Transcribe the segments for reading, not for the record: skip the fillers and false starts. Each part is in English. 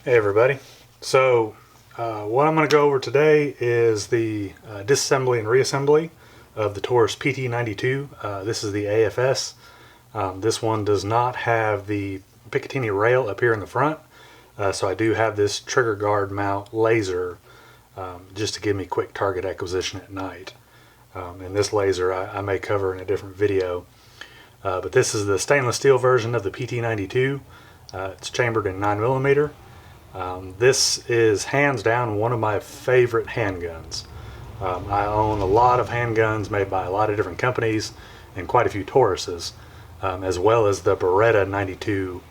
Hey everybody. So what I'm going to go over today is the disassembly and reassembly of the Taurus PT92. This is the AFS. This one does not have the Picatinny rail up here in the front, so I do have this trigger guard mount laser just to give me quick target acquisition at night. And this laser I may cover in a different video. But this is the stainless steel version of the PT92. It's chambered in 9mm. This is hands down one of my favorite handguns. I own a lot of handguns made by a lot of different companies and quite a few Tauruses, as well as the Beretta 92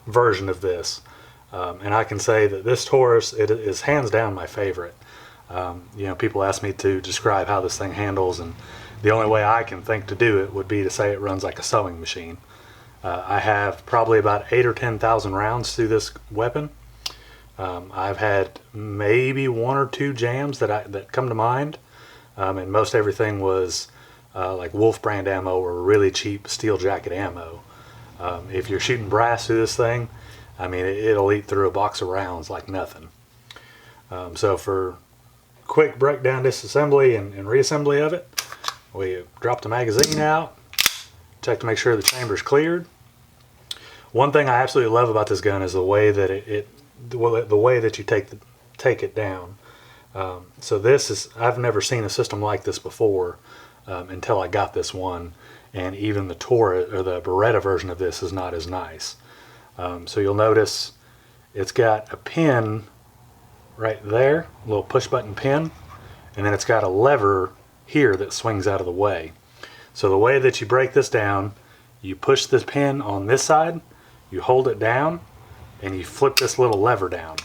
version of this. And I can say that this Taurus, it is hands down my favorite. You know, people ask me to describe how this thing handles, and the only way I can think to do it would be to say it runs like a sewing machine. I have probably about 8,000 or 10,000 rounds through this weapon. I've had maybe 1 or 2 jams that come to mind, and most everything was like Wolf brand ammo or really cheap steel jacket ammo. If you're shooting brass through this thing, I mean, it'll eat through a box of rounds like nothing. So for quick breakdown, disassembly, and reassembly of it, we drop the magazine out, check to make sure the chamber's cleared. One thing I absolutely love about this gun is the way that the way that you take it down. So this is, I've never seen a system like this before until I got this one, and even the Taurus or the Beretta version of this is not as nice. So you'll notice it's got a pin right there, a little push button pin, and then it's got a lever here that swings out of the way. So the way that you break this down, you push this pin on this side, you hold it down, and you flip this little lever down,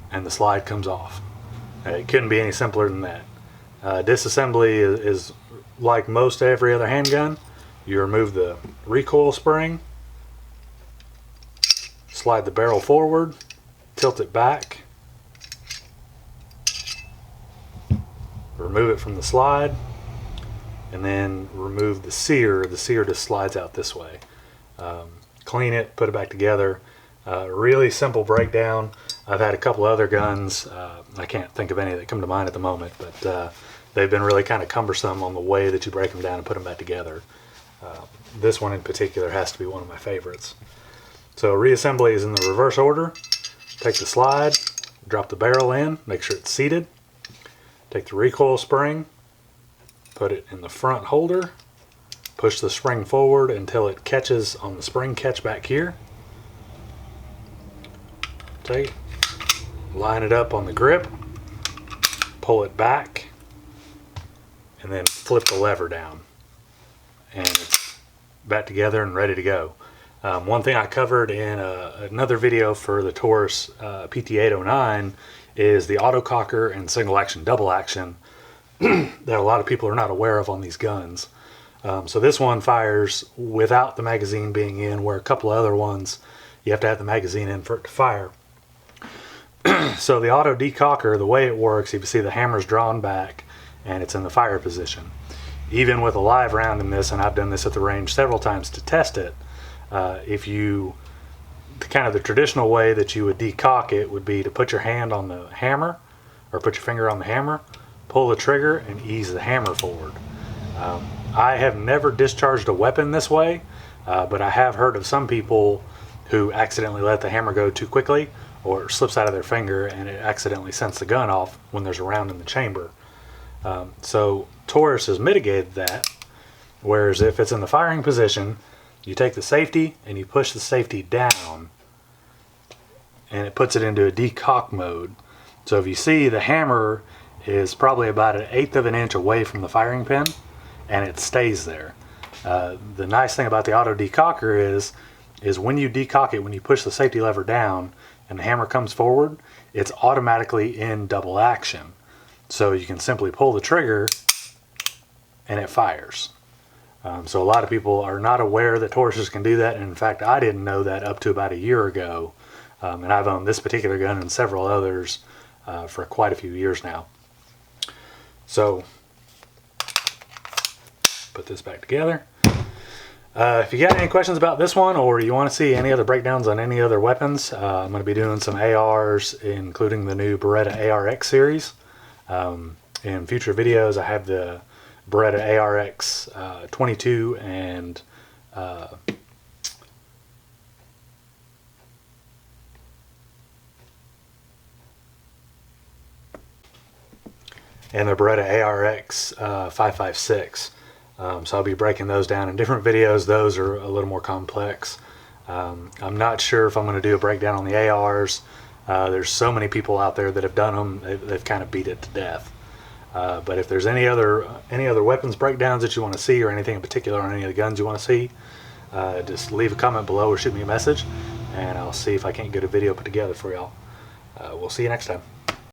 and the slide comes off. It couldn't be any simpler than that. Disassembly is like most every other handgun. You remove the recoil spring, slide the barrel forward, tilt it back, remove it from the slide, and then remove the sear. The sear just slides out this way. Clean it, put it back together. Really simple breakdown. I've had a couple other guns. I can't think of any that come to mind at the moment, but they've been really kind of cumbersome on the way that you break them down and put them back together. This one in particular has to be one of my favorites. So reassembly is in the reverse order. Take the slide, drop the barrel in, make sure it's seated. Take the recoil spring, put it in the front holder, push the spring forward until it catches on the spring catch back here. Take, line it up on the grip, pull it back, and then flip the lever down. And it's back together and ready to go. One thing I covered in another video for the Taurus PT809 is the auto cocker and single action, double action that a lot of people are not aware of on these guns. So this one fires without the magazine being in, where a couple of other ones you have to have the magazine in for it to fire. So the auto decocker, the way it works, you can see the hammer's drawn back and it's in the fire position. Even with a live round in this, and I've done this at the range several times to test it, if you, kind of the traditional way that you would decock it would be to put your hand on the hammer, or put your finger on the hammer, pull the trigger, and ease the hammer forward. I have never discharged a weapon this way, but I have heard of some people who accidentally let the hammer go too quickly, or it slips out of their finger and it accidentally sends the gun off when there's a round in the chamber. So Taurus has mitigated that, whereas if it's in the firing position, you take the safety and you push the safety down, and it puts it into a decock mode. So if you see, the hammer is probably about 1/8 of an inch away from the firing pin, and it stays there. The nice thing about the auto decocker is when you decock it, when you push the safety lever down and the hammer comes forward, it's automatically in double action. So you can simply pull the trigger and it fires. So a lot of people are not aware that Tauruses can do that, and in fact I didn't know that up to about a year ago. And I've owned this particular gun and several others for quite a few years now. So put this back together. If you got any questions about this one, or you want to see any other breakdowns on any other weapons, I'm going to be doing some ARs, including the new Beretta ARX series. In future videos, I have the Beretta ARX 22 and the Beretta ARX 556. So I'll be breaking those down in different videos. Those are a little more complex. I'm not sure if I'm going to do a breakdown on the ARs. There's so many people out there that have done them. They've kind of beat it to death. But if there's any other weapons breakdowns that you want to see, or anything in particular on any of the guns you want to see, just leave a comment below or shoot me a message, and I'll see if I can't get a video put together for y'all. We'll see you next time.